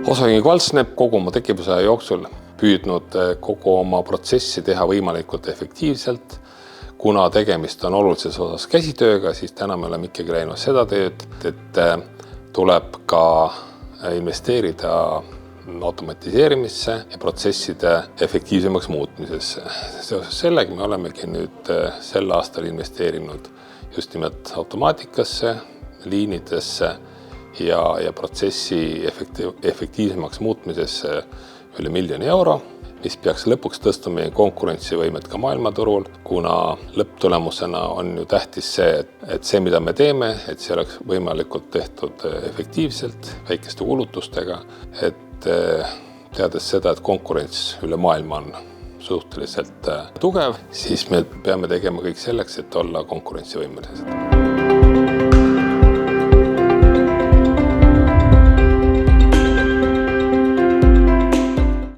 Osaühing Valsnep kogu oma tegevusaja jooksul püüdnud kogu oma protsessi teha võimalikult efektiivselt. Kuna tegemist on olulises osas käsitööga, siis täna me oleme ikkagi läinud seda teed, et tuleb ka investeerida automatiseerimisse ja protsesside efektiivsemaks muutmisesse. Seoses sellega me olemegi nüüd sel aastal investeerinud just nimelt automaatikasse, liinidesse ja protsessi efektiivsemaks muutmisesse üle 1 miljoni euro, mis peaks lõpuks tõstma meie konkurentsivõimet ka maailmaturul, kuna lõpptulemusena on ju tähtis see, et see, mida me teeme, et see oleks võimalikult tehtud efektiivselt, väikeste kulutustega, et teades seda, et konkurents üle maailma on suhteliselt tugev, siis me peame tegema kõik selleks, et olla konkurentsivõimelised.